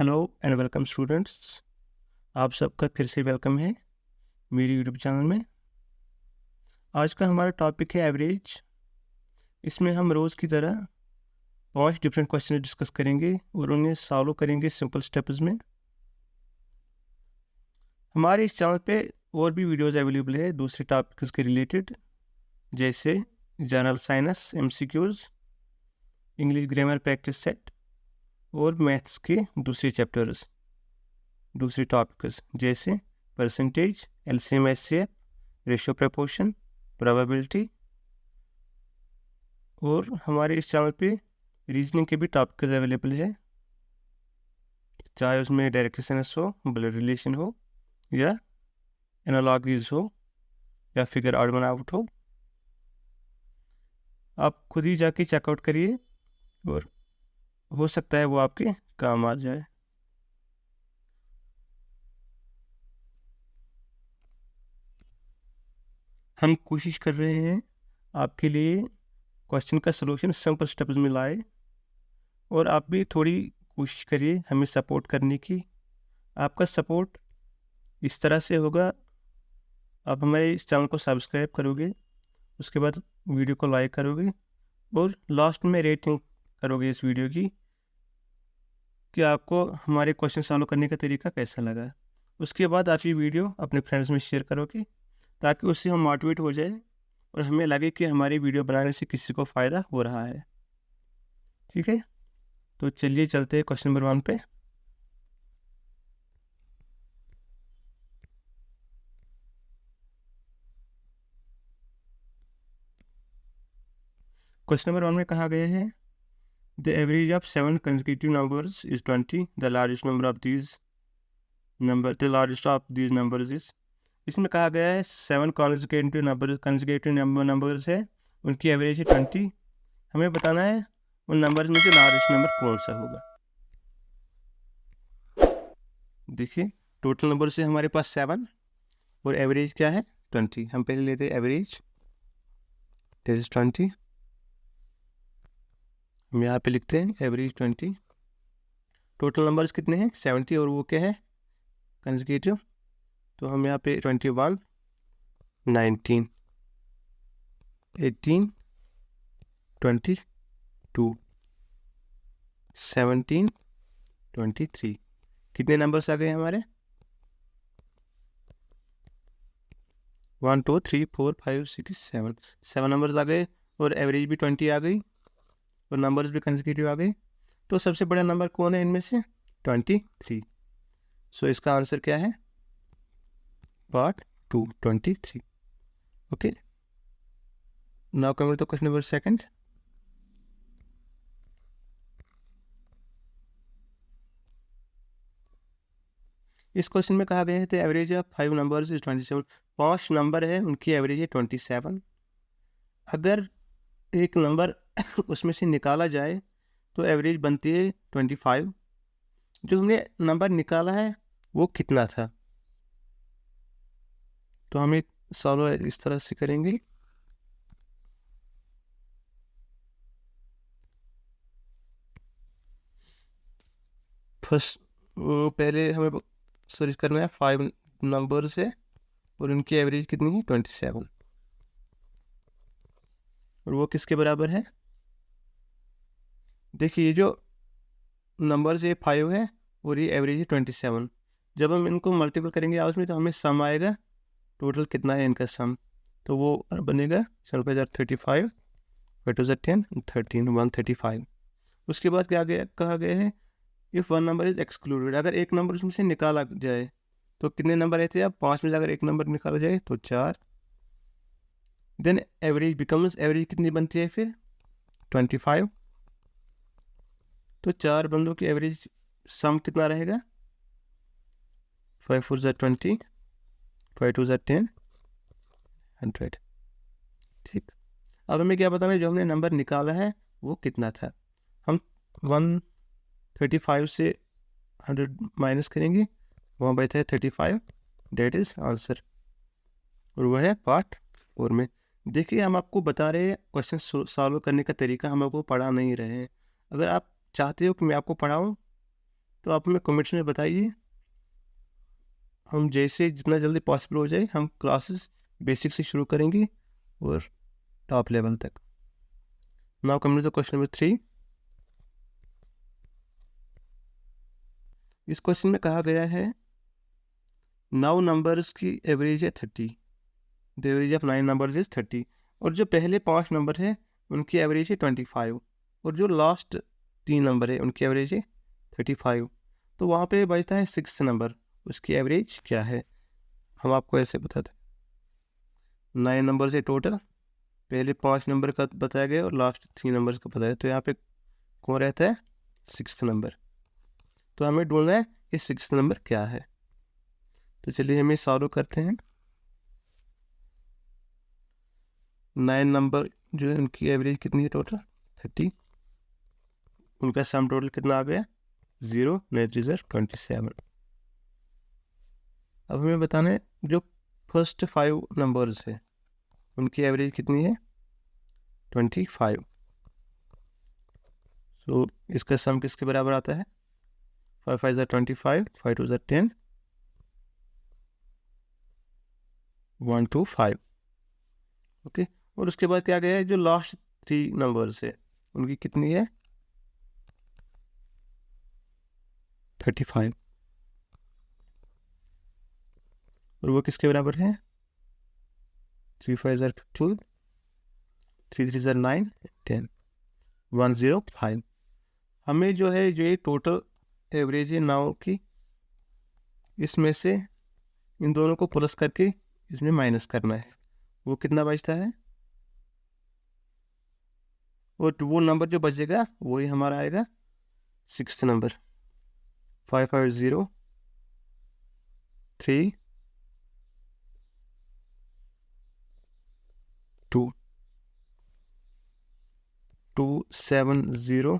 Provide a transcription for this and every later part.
Hello and welcome students. आप सबका फिर से वेलकम है मेरे यूट्यूब चैनल में। आज का हमारा टॉपिक है एवरेज। इसमें हम रोज़ की तरह 5 डिफरेंट क्वेश्चन डिस्कस करेंगे और उन्हें सॉल्व करेंगे सिंपल स्टेप्स में। हमारे इस चैनल पे और भी वीडियोस अवेलेबल है दूसरे टॉपिक्स के रिलेटेड, जैसे general science MCQs, English grammar practice set और मैथ्स के दूसरे चैप्टर्स, दूसरे टॉपिक्स जैसे percentage, LCM HCF, ratio proportion, probability. और हमारे इस चैनल पे रीजनिंग के भी टॉपिक्स अवेलेबल है, चाहे उसमें डायरेक्शंस हो, ब्लड रिलेशन हो, या एनालॉजीज हो, या फिगर ऑड वन आउट हो। आप खुद ही जाके चेकआउट करिए और हो सकता है वो आपके काम आ जाए। हम कोशिश कर रहे हैं आपके लिए क्वेश्चन का सलूशन सिंपल स्टेप्स में लाए, और आप भी थोड़ी कोशिश करिए हमें सपोर्ट करने की। आपका सपोर्ट इस तरह से होगा, आप हमारे इस चैनल को सब्सक्राइब करोगे, उसके बाद वीडियो को लाइक करोगे और लास्ट में रेटिंग करोगे इस वीडियो की कि आपको हमारे क्वेश्चन सॉल्व करने का तरीका कैसा लगा। उसके बाद आप ये वीडियो अपने फ्रेंड्स में शेयर करोगे ताकि उससे हम मोटिवेट हो जाए और हमें लगे कि हमारी वीडियो बनाने से किसी को फ़ायदा हो रहा है। ठीक है, तो चलिए चलते हैं क्वेश्चन नंबर 1 पे। क्वेश्चन नंबर 1 में कहा गया है the average of 7 consecutive numbers is 20. The largest of these numbers is। इसमें कहा गया है 7 consecutive numbers है, उनकी एवरेज है 20। हमें बताना है उन नंबर्स में से लार्जेस्ट नंबर कौन सा होगा। देखिए, टोटल नंबर से हमारे पास 7 और एवरेज क्या है 20। हम पहले लेते हैं एवरेज, दैट इज 20। हम यहाँ पे लिखते हैं एवरेज 20। टोटल नंबर्स कितने हैं 70 और वो क्या है कंसेक्यूटिव, तो हम यहाँ पे 21, 19, 18, 22, 17, 23। कितने नंबर्स आ गए हमारे 1 2 3 4 5 6 7 नंबर्स आ गए और एवरेज भी 20 आ गई और नंबर्स भी कंसेक्यूटिव आ गए। तो सबसे बड़ा नंबर कौन है इनमें से 23। सो इसका आंसर क्या है part 2 23। Okay, now coming to question number 2। इस क्वेश्चन में कहा गया है the average of 5 numbers is 27। 5 number है, उनकी एवरेज है 27। अगर एक नंबर उसमें से निकाला जाए तो एवरेज बनती है 25। जो हमने नंबर निकाला है वो कितना था, तो हम एक सॉल्व इस तरह से करेंगे। फर्स्ट पहले हमें सर्च करना है 5 नंबर्स है और उनकी एवरेज कितनी है 27, और वो किसके बराबर है। देखिए, ये जो नंबर्स ये 5 है और ये एवरेज है 27। जब हम इनको मल्टीपल करेंगे आपस में तो हमें सम आएगा, टोटल कितना है इनका सम, तो वो बनेगा 35, 10, 13, 135। उसके बाद क्या कहा गया है if one number is excluded. अगर एक नंबर उसमें से निकाला जाए तो कितने नंबर रहते हैं, अब 5 में से अगर एक नंबर निकाला जाए तो 4। देन एवरेज बिकम्स, एवरेज कितनी बनती है फिर 25। तो 4 बंदों की एवरेज सम कितना रहेगा 5 4 20, 5 2 10, 100। ठीक, अब हमें क्या बताना है जो हमने नंबर निकाला है वो कितना था। हम 135 से 100 माइनस करेंगे, वहाँ बचता है 35, डेट इज आंसर, और वह है पार्ट 4 में। देखिए, हम आपको बता रहे हैं क्वेश्चन सॉल्व करने का तरीका, हम आपको पढ़ा नहीं रहे हैं। अगर आप चाहते हो कि मैं आपको पढ़ाऊँ तो आप हमें कमेंट्स में बताइए। हम जैसे जितना जल्दी पॉसिबल हो जाए हम क्लासेस बेसिक से शुरू करेंगे और टॉप लेवल तक। Now coming to question number 3। इस क्वेश्चन में कहा गया है 9 नंबर्स की एवरेज है 30, the average of 9 numbers is 30, और जो पहले 5 नंबर है उनकी एवरेज है 25, और जो लास्ट 3 नंबर है उनकी एवरेज है 35। तो वहाँ पे बचता है 6 नंबर, उसकी एवरेज क्या है? हम आपको ऐसे बताते हैं 9 नंबर से टोटल पहले 5 नंबर का बताया गया और लास्ट 3 नंबर का बताया, तो यहाँ पे कौन रहता है? 6 नंबर। तो हमें ढूंढना है कि 6 नंबर क्या है। तो चलिए हमें सॉल्व करते हैं। 9 नंबर जो है उनकी एवरेज कितनी है टोटल? 30। उनका सम टोटल कितना आ गया? 0, 27। अब हमें बताना है जो फर्स्ट 5 नंबर्स है उनकी एवरेज कितनी है? 25। तो इसका सम किसके बराबर आता है? 5 5 ज़ा 25, 5 2 ज़ा 10, 1 2 5। ओके, और उसके बाद क्या गया है? जो लास्ट 3 नंबर्स है उनकी कितनी है? 35, और वो किसके बराबर है? 3 5 ज़ा 15, 3 3 ज़ा 9, 10, 105। हमें जो है जो ये टोटल एवरेज है 9 की, इसमें से इन दोनों को प्लस करके इसमें माइनस करना है। वो कितना बचता है? और वो नंबर जो बचेगा वही हमारा आएगा 6 नंबर। 5 5 0 3 2 2 7 0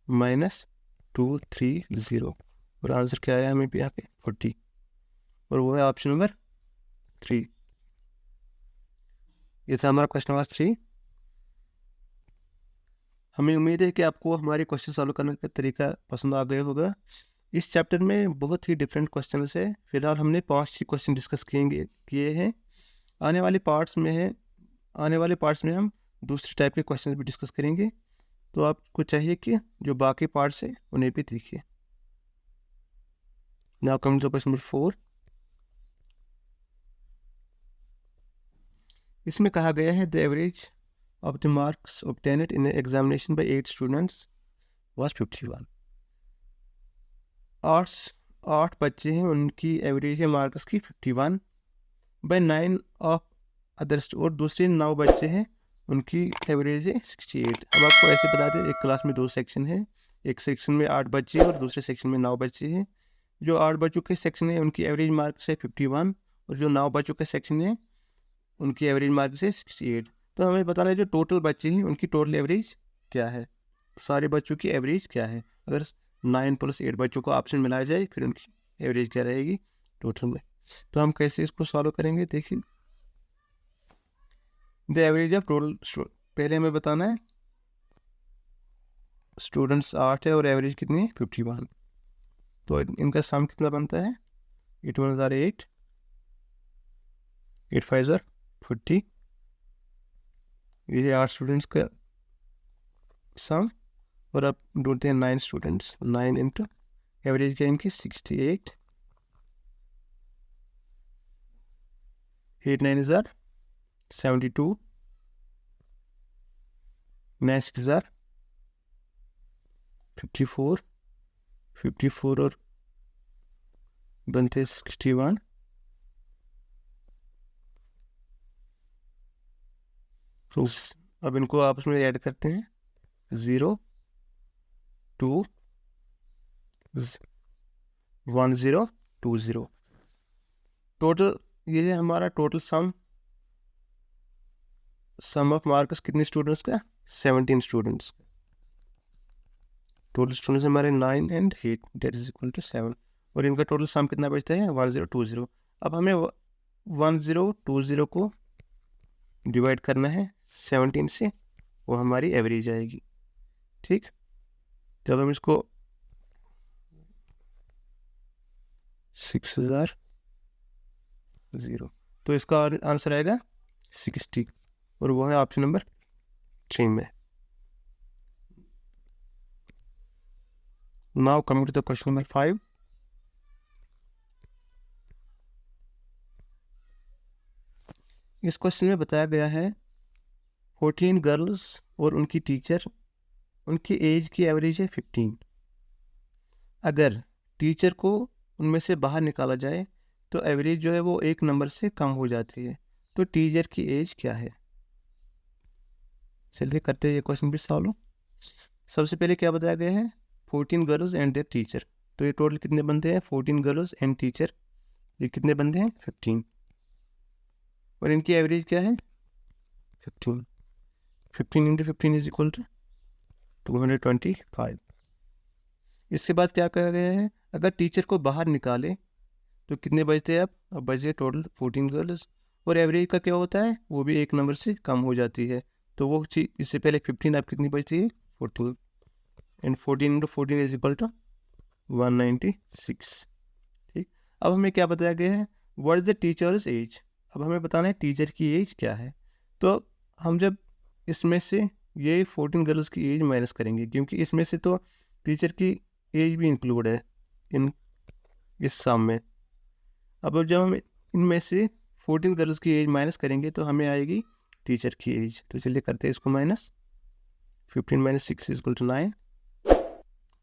माइनस 2 3 0, और आंसर क्या आया हमें यहाँ पे? 40, और वो है ऑप्शन नंबर 3। ये था हमारा क्वेश्चन नंबर 3। हमें उम्मीद है कि आपको हमारे क्वेश्चन सॉल्व करने का तरीका पसंद आ गया होगा। इस चैप्टर में बहुत ही डिफरेंट क्वेश्चन है। फिलहाल हमने 5-6 क्वेश्चन डिस्कस किए हैं। आने वाले पार्ट्स में हम दूसरे टाइप के क्वेश्चन भी डिस्कस करेंगे। तो आपको चाहिए कि जो बाकी पार्ट्स हैं उन्हें भी देखिए। Now coming to question number 4। इसमें कहा गया है the average of the marks obtained in examination by 8 students was 51। 8 बच्चे हैं, उनकी एवरेज है मार्क्स की 51 बाय 9 ऑफ अदर्स, और दूसरे 9 बच्चे हैं उनकी एवरेज है 68। अब आपको ऐसे बता दें, एक क्लास में 2 सेक्शन है, एक सेक्शन में 8 बच्चे और दूसरे सेक्शन में 9 बच्चे हैं। जो 8 बच्चों के सेक्शन है उनकी एवरेज मार्क्स है 51, और जो 9 बच्चों के सेक्शन है उनकी एवरेज मार्क्स है 68। तो हमें बताना है जो टोटल बच्चे हैं उनकी टोटल एवरेज क्या है, सारे बच्चों की एवरेज क्या है। अगर 9 + 8 बच्चों को ऑप्शन मिलाया जाए फिर उनकी एवरेज क्या रहेगी टोटल में। तो हम कैसे इसको सॉल्व करेंगे? देखिए, द एवरेज ऑफ टोटल, पहले हमें बताना है स्टूडेंट्स 8 है और एवरेज कितनी है 51। तो इनका सम कितना बनता है? 8 1 = 8, 8 5 = 40। ये 8 स्टूडेंट्स का सम, और अब ढूंढते हैं 9 स्टूडेंट्स। 9 इंटू एवरेज क्या इनकी 68, 8 9 = 72, 9 6 = 54, 54 और बनते 61। तो अब इनको आपस में ऐड करते हैं 0 2 1 0 2 0। टोटल ये है हमारा टोटल सम ऑफ मार्क्स कितने स्टूडेंट्स का? 17 स्टूडेंट्स। टोटल स्टूडेंट्स हमारे 9 and 8, that is equal to 7, और इनका टोटल सम कितना बचता है? 1020। अब हमें 1020 को डिवाइड करना है 17 से, वो हमारी एवरेज आएगी। ठीक, जब हम इसको 6000 0। तो इसका आंसर आएगा 60 और वो है ऑप्शन नंबर 3 में। Now coming to the question number 5। इस क्वेश्चन में बताया गया है 14 गर्ल्स और उनकी टीचर, उनकी एज की एवरेज है 15। अगर टीचर को उनमें से बाहर निकाला जाए तो एवरेज जो है वो एक नंबर से कम हो जाती है। तो टीचर की एज क्या है? चलिए करते हैं ये क्वेश्चन भी सॉल्व। सबसे पहले क्या बताया गया है? 14 गर्ल्स एंड देयर टीचर। तो ये टोटल कितने बंदे हैं? 14 गर्ल्स एंड टीचर। ये कितने बंदे हैं? 15। और इनकी एवरेज क्या है? 15। 15 इंटू 15 इज इक्वल टू 225। इसके बाद क्या कहा गया है? अगर टीचर को बाहर निकाले तो कितने बचते हैं? अब बचे टोटल 14 गर्ल्स। और एवरेज का क्या होता है? वो भी एक नंबर से कम हो जाती है। तो वो चीज़ इससे पहले 15 अब कितनी बचती है? 14। And 14 into 14 is equal to 196। ठीक। अब हमें क्या बताया गया है? What is the teacher's age. अब हमें बताना है टीचर की एज क्या है। तो हम जब इसमें से ये 14 गर्ल्स की एज माइनस करेंगे, क्योंकि इसमें से तो टीचर की एज भी इंक्लूड है इन इस सम में। अब जब हम इनमें से 14 गर्ल्स की एज माइनस करेंगे तो हमें आएगी टीचर की एज। तो चलिए करते हैं इसको minus. 15 minus 6 is equal to 9।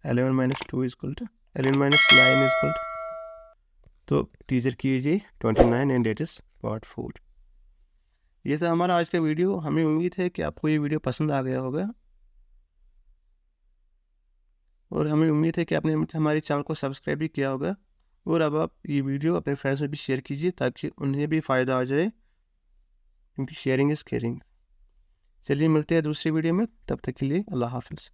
11 minus 2 is equal to 11 minus 9 is equal to, तो टीचर की एज है 29 एंड डेट इज पार्ट 4। ये था हमारा आज का वीडियो। हमें उम्मीद है कि आपको ये वीडियो पसंद आ गया होगा और हमें उम्मीद है कि आपने हमारे चैनल को सब्सक्राइब भी किया होगा। और अब आप ये वीडियो अपने फ्रेंड्स में भी शेयर कीजिए ताकि उन्हें भी फ़ायदा आ जाए, क्योंकि शेयरिंग इज़ केयरिंग। चलिए मिलते हैं दूसरी वीडियो में, तब तक के लिए अल्लाह हाफ़िज़।